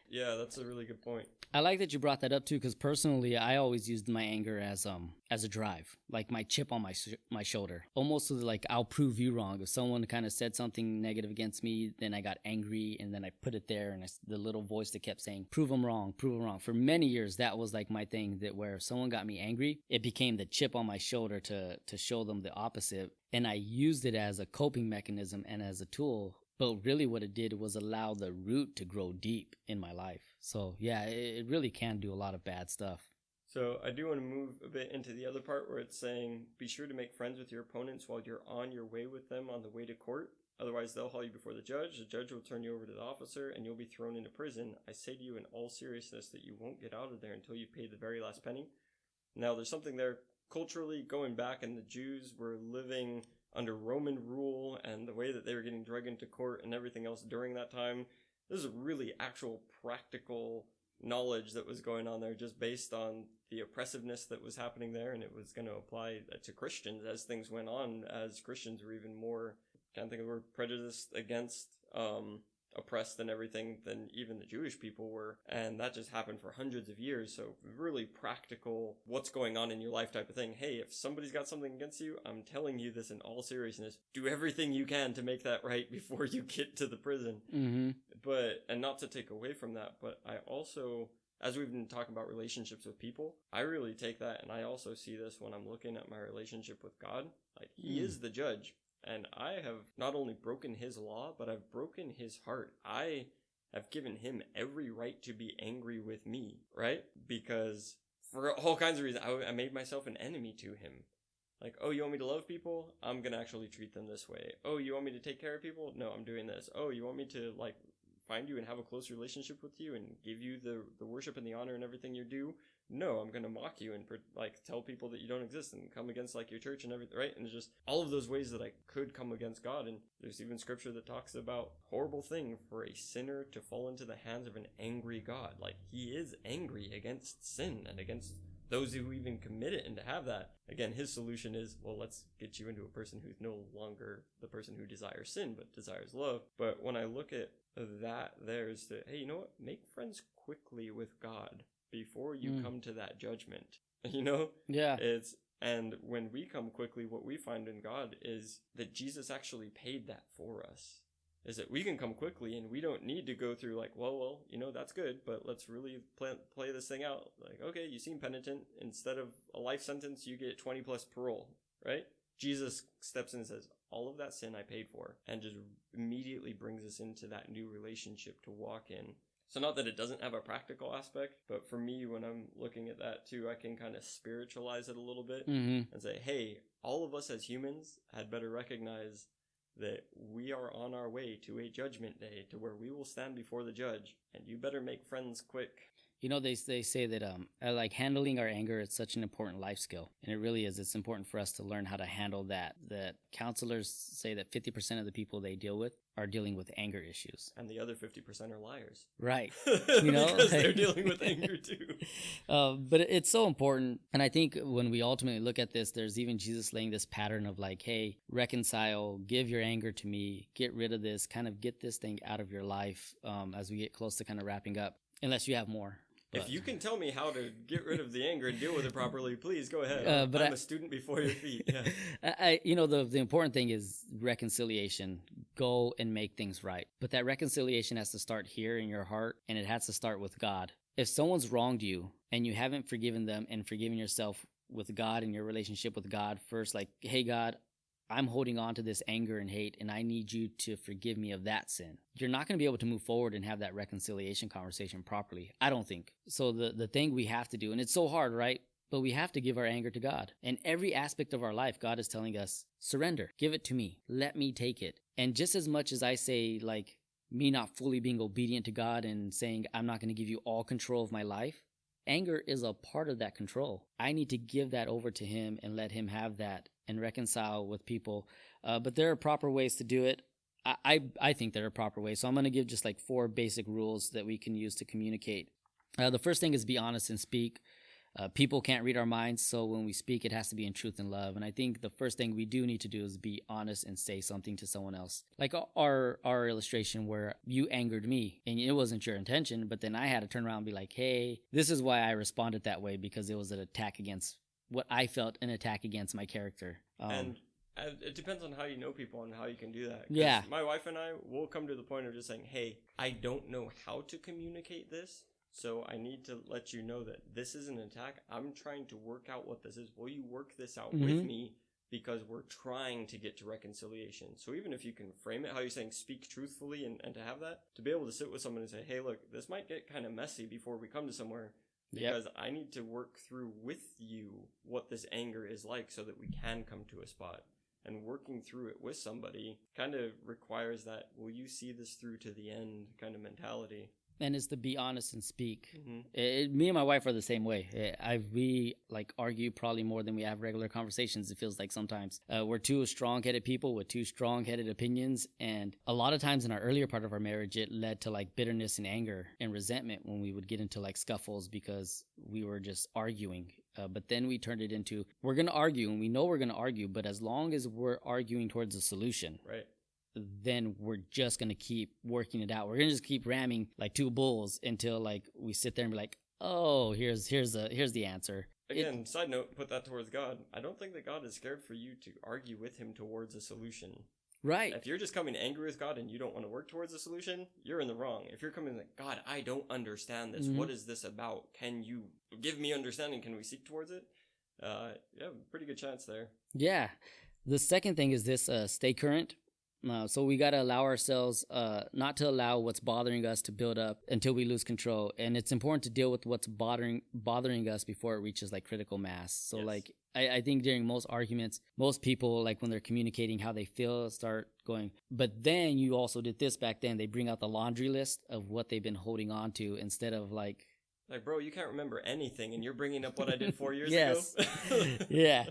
Yeah, that's a really good point. I like that you brought that up too, because personally, I always used my anger as a drive, like my chip on my shoulder, almost so that, like, I'll prove you wrong. If someone kind of said something negative against me, then I got angry, and then I put it there, and the little voice that kept saying, "Prove them wrong, prove them wrong." For many years, that was like my thing. That where if someone got me angry, it became the chip on my shoulder to show them the opposite, and I used it as a coping mechanism and as a tool. But really what it did was allow the root to grow deep in my life. So yeah, it really can do a lot of bad stuff. So I do want to move a bit into the other part where it's saying, be sure to make friends with your opponents while you're on your way with them on the way to court. Otherwise, they'll haul you before the judge will turn you over to the officer, and you'll be thrown into prison. I say to you in all seriousness that you won't get out of there until you've paid the very last penny. Now, there's something there culturally going back, and the Jews were living under Roman rule, and the way that they were getting dragged into court and everything else during that time. This is really actual practical knowledge that was going on there, just based on the oppressiveness that was happening there, and it was going to apply to Christians as things went on, as Christians were even more, can't think of the word, prejudiced against, oppressed and everything than even the Jewish people were. And that just happened for hundreds of years. So really practical, what's going on in your life type of thing. Hey, if somebody's got something against you, I'm telling you this in all seriousness, do everything you can to make that right before you get to the prison. But, and not to take away from that, but I also, as we've been talking about relationships with people, I really take that, and I also see this when I'm looking at my relationship with God. Like, he is the judge. And I have not only broken his law, but I've broken his heart. I have given him every right to be angry with me, right? Because for all kinds of reasons, I made myself an enemy to him. Like, oh, you want me to love people? I'm going to actually treat them this way. Oh, you want me to take care of people? No, I'm doing this. Oh, you want me to, like, find you and have a close relationship with you and give you the worship and the honor and everything you do? No, I'm going to mock you and, like, tell people that you don't exist and come against, like, your church and everything, right? And it's just all of those ways that I could come against God. And there's even scripture that talks about horrible thing for a sinner to fall into the hands of an angry God. Like, he is angry against sin and against those who even commit it, and to have that. Again, his solution is, well, let's get you into a person who's no longer the person who desires sin, but desires love. But when I look at that, there's the, hey, you know what? Make friends quickly with God before you come to that judgment, you know? Yeah. And when we come quickly, what we find in God is that Jesus actually paid that for us. Is that we can come quickly and we don't need to go through like, well, you know, that's good, but let's really play this thing out. Like, okay, you seem penitent. Instead of a life sentence, you get 20 plus parole, right? Jesus steps in and says, all of that sin I paid for, and just immediately brings us into that new relationship to walk in. So not that it doesn't have a practical aspect, but for me, when I'm looking at that too, I can kind of spiritualize it a little bit and say, hey, all of us as humans had better recognize that we are on our way to a judgment day to where we will stand before the judge, and you better make friends quick. You know, they say that like handling our anger is such an important life skill, and it really is. It's important for us to learn how to handle that. That counselors say that 50% of the people they deal with are dealing with anger issues, and the other 50% are liars. Right? You know, because they're dealing with anger too. But it's so important, and I think when we ultimately look at this, there's even Jesus laying this pattern of like, hey, reconcile, give your anger to me, get rid of this, kind of get this thing out of your life. As we get close to kind of wrapping up, unless you have more. If you can tell me how to get rid of the anger and deal with it properly, please go ahead. But I'm a student before your feet. Yeah. You know, the important thing is reconciliation. Go and make things right. But that reconciliation has to start here in your heart, and it has to start with God. If someone's wronged you and you haven't forgiven them and forgiven yourself with God and your relationship with God first, like, hey, God, I'm holding on to this anger and hate, and I need you to forgive me of that sin. You're not going to be able to move forward and have that reconciliation conversation properly, I don't think. So the thing we have to do, and it's so hard, right? but we have to give our anger to God. In every aspect of our life, God is telling us, surrender, give it to me, let me take it. And just as much as I say, like, me not fully being obedient to God and saying, I'm not going to give you all control of my life, anger is a part of that control. I need to give that over to Him and let Him have that and reconcile with people. But there are proper ways to do it. I think there are proper ways. So I'm going to give just like 4 basic rules that we can use to communicate. The first thing is be honest and speak. People can't read our minds, so when we speak, it has to be in truth and love. And I think the first thing we do need to do is be honest and say something to someone else. Like our illustration where you angered me, and it wasn't your intention, but then I had to turn around and be like, hey, this is why I responded that way, because it was an attack against what I felt, an attack against my character. And it depends on how you know people and how you can do that. 'Cause Yeah. my wife and I will come to the point of just saying, hey, I don't know how to communicate this, so I need to let you know that this is an attack. I'm trying to work out what this is. Will you work this out with me? Because we're trying to get to reconciliation. So even if you can frame it, how you're saying speak truthfully and to have that, to be able to sit with someone and say, hey, look, this might get kind of messy before we come to somewhere. Because I need to work through with you what this anger is like so that we can come to a spot. And working through it with somebody kind of requires that, will you see this through to the end kind of mentality. And it's to be honest and speak. Me and my wife are the same way. We like argue probably more than we have regular conversations. It feels like sometimes we're two strong-headed people with two strong-headed opinions. And a lot of times in our earlier part of our marriage, it led to like bitterness and anger and resentment when we would get into like scuffles because we were just arguing. But then we turned it into, we're going to argue and we know we're going to argue, but as long as we're arguing towards a solution, right, then we're just going to keep working it out. We're going to just keep ramming like 2 bulls until like we sit there and be like, oh, here's the answer. Again, side note, put that towards God. I don't think that God is scared for you to argue with Him towards a solution. Right. If you're just coming angry with God and you don't want to work towards a solution, you're in the wrong. If you're coming like, God, I don't understand this. What is this about? Can you give me understanding? Can we seek towards it? Yeah, pretty good chance there. Yeah. The second thing is this, stay current. So we got to allow ourselves not to allow what's bothering us to build up until we lose control. And it's important to deal with what's bothering us before it reaches like critical mass. So like I think during most arguments, most people, like when they're communicating how they feel, start going, but then you also did this back then. They bring out the laundry list of what they've been holding on to instead of like, bro, you can't remember anything and you're bringing up what I did 4 years ago. Yeah.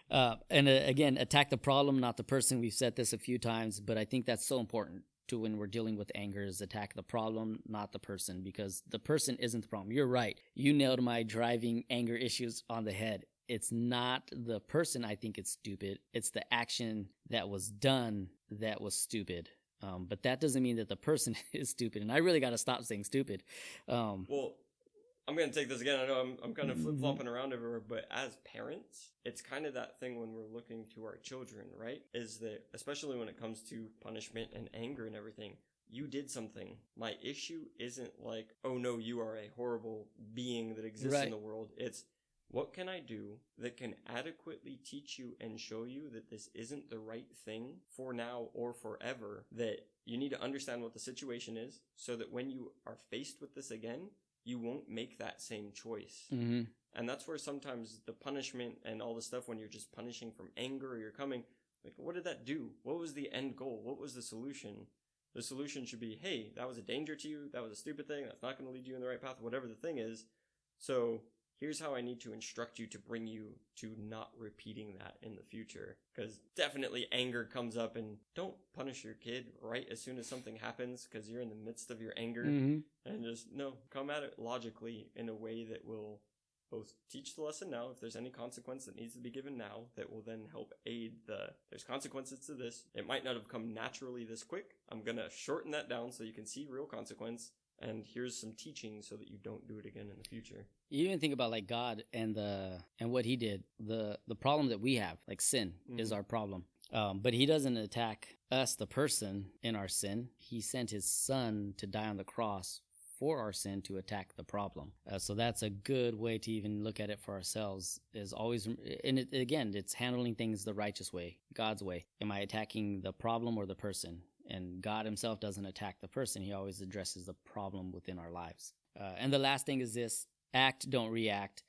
And again, attack the problem, not the person. We've said this a few times, but I think that's so important to when we're dealing with anger is attack the problem, not the person, because the person isn't the problem. You're right. You nailed my driving anger issues on the head. It's not the person I think it's stupid. It's the action that was done that was stupid. But that doesn't mean that the person is stupid. And I really got to stop saying stupid. Well, I'm going to take this again. I know I'm kind of flip-flopping around everywhere, but as parents, it's kind of that thing when we're looking to our children, right? Is that, especially when it comes to punishment and anger and everything, you did something. My issue isn't like, oh no, you are a horrible being that exists in the world. It's, what can I do that can adequately teach you and show you that this isn't the right thing for now or forever, that you need to understand what the situation is so that when you are faced with this again, you won't make that same choice. And that's where sometimes the punishment and all the stuff, when you're just punishing from anger or you're coming, like, what did that do? What was the end goal? What was the solution? The solution should be, hey, that was a danger to you. That was a stupid thing. That's not going to lead you in the right path, whatever the thing is. So here's how I need to instruct you to bring you to not repeating that in the future. Because definitely anger comes up, and don't punish your kid right as soon as something happens because you're in the midst of your anger. And just, no, come at it logically in a way that will both teach the lesson now, if there's any consequence that needs to be given now, that will then help aid there's consequences to this. It might not have come naturally this quick. I'm going to shorten that down so you can see real consequence. And here's some teaching so that you don't do it again in the future. You even think about like God and what He did. The problem that we have, like sin, is our problem. But He doesn't attack us, the person, in our sin. He sent His Son to die on the cross for our sin to attack the problem. So that's a good way to even look at it for ourselves, is always, and it's handling things the righteous way, God's way. Am I attacking the problem or the person? And God Himself doesn't attack the person. He always addresses the problem within our lives. And the last thing is this: act, don't react.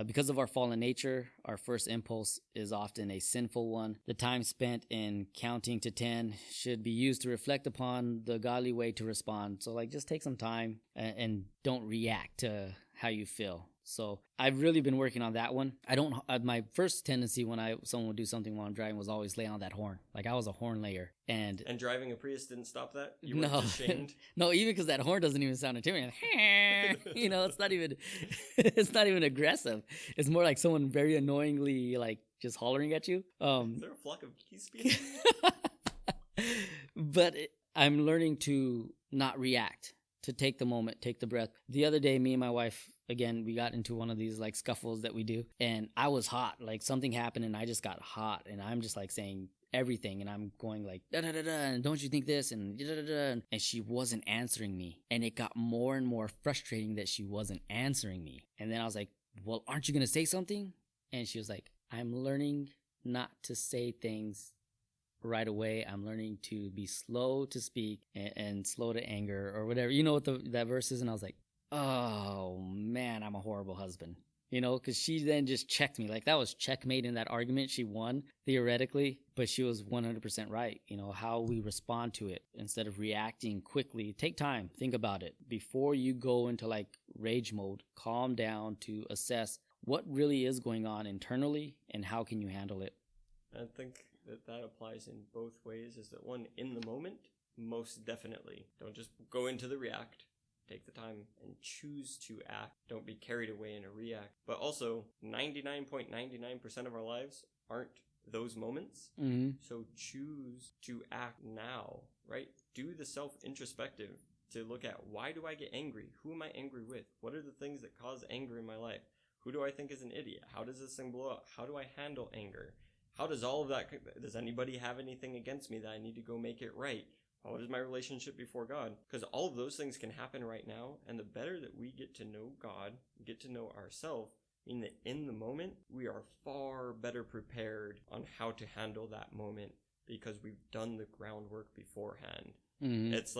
Because of our fallen nature, our first impulse is often a sinful one. The time spent in counting to 10 should be used to reflect upon the godly way to respond. So just take some time and don't react to how you feel. So I've really been working on that one. My first tendency when someone would do something while I'm driving was always lay on that horn. I was a horn layer. And driving a Prius didn't stop that? You weren't ashamed? No, even because that horn doesn't even sound intimidating. It's not even aggressive. It's more like someone very annoyingly just hollering at you. Is there a flock of geese behind you? But I'm learning to not react, to take the moment, take the breath. The other day, me and my wife, again, we got into one of these scuffles that we do, and I was hot. Something happened and I just got hot, and I'm just saying everything, and I'm going da da da da, and don't you think this, and da da da, and she wasn't answering me, and it got more and more frustrating that she wasn't answering me. And then I was like, well, aren't you gonna say something? And she was like, I'm learning not to say things right away. I'm learning to be slow to speak and slow to anger, or whatever. You know what that verse is? And I was like, oh man, I'm a horrible husband. Because she then just checked me. That was checkmate in that argument. She won, theoretically, but she was 100% right. How we respond to it instead of reacting quickly. Take time, think about it. Before you go into rage mode, calm down to assess what really is going on internally and how can you handle it. I think that applies in both ways. Is that one, in the moment, most definitely. Don't just go into the react. Take the time and choose to act. Don't be carried away in a react. But also, 99.99% of our lives aren't those moments. Mm-hmm. So choose to act now, right? Do the self-introspective to look at, why do I get angry? Who am I angry with? What are the things that cause anger in my life? Who do I think is an idiot? How does this thing blow up? How do I handle anger? How does all of that, does anybody have anything against me that I need to go make it right? What is my relationship before God? Because all of those things can happen right now, and the better that we get to know God, get to know ourselves, mean that in the moment, we are far better prepared on how to handle that moment because we've done the groundwork beforehand. Mm-hmm. It's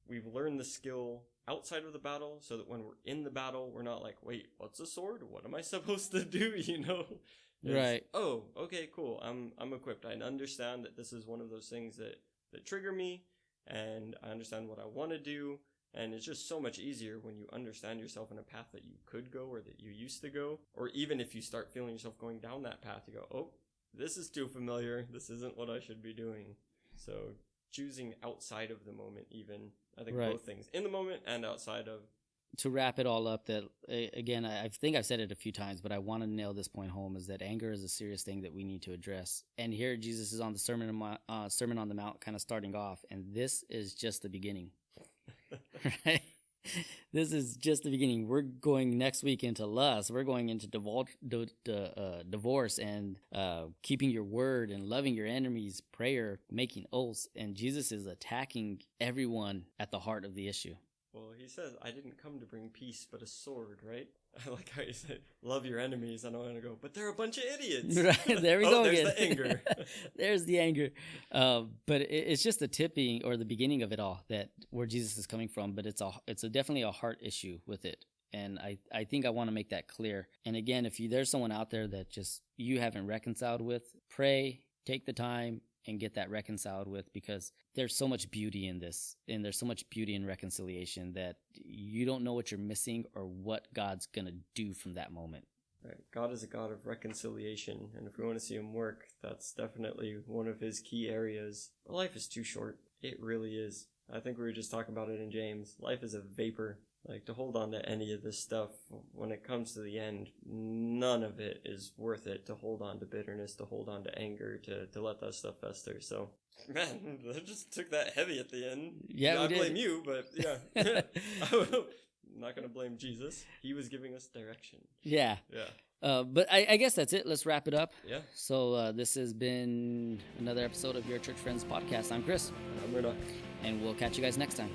we've learned the skill outside of the battle so that when we're in the battle, we're not wait, what's a sword? What am I supposed to do? Right. Oh, okay, cool. I'm equipped. I understand that this is one of those things that trigger me, and I understand what I want to do, and it's just so much easier when you understand yourself in a path that you could go or that you used to go, or even if you start feeling yourself going down that path, you go, oh, this is too familiar, this isn't what I should be doing. So choosing outside of the moment, even, I think right. Both things, in the moment and outside of. To wrap it all up, that again, I think I've said it a few times, but I want to nail this point home, is that anger is a serious thing that we need to address. And here Jesus is on the Sermon on the Mount kind of starting off, and this is just the beginning. Right? This is just the beginning. We're going next week into lust. We're going into divorce and keeping your word and loving your enemies, prayer, making oaths. And Jesus is attacking everyone at the heart of the issue. Well, he says, I didn't come to bring peace, but a sword, right? I like how he said, love your enemies. I don't want to go, but they're a bunch of idiots. Right, there we go there's again. The anger. There's the anger. But it's just the tipping or the beginning of it all, that where Jesus is coming from. But it's definitely a heart issue with it. And I think I want to make that clear. And again, if there's someone out there that just you haven't reconciled with, pray, take the time, and get that reconciled with, because there's so much beauty in this, and there's so much beauty in reconciliation that you don't know what you're missing or what God's going to do from that moment. Right. God is a God of reconciliation, and if we want to see him work, that's definitely one of his key areas. But life is too short. It really is. I think we were just talking about it in James. Life is a vapor. To hold on to any of this stuff, when it comes to the end, none of it is worth it to hold on to bitterness, to hold on to anger, to let that stuff fester. So, man, I just took that heavy at the end. Yeah, I blame you, but yeah. I'm not going to blame Jesus. He was giving us direction. Yeah. Yeah. But I guess that's it. Let's wrap it up. Yeah. So this has been another episode of Your Church Friends podcast. I'm Chris. And I'm Murdoch. And we'll catch you guys next time.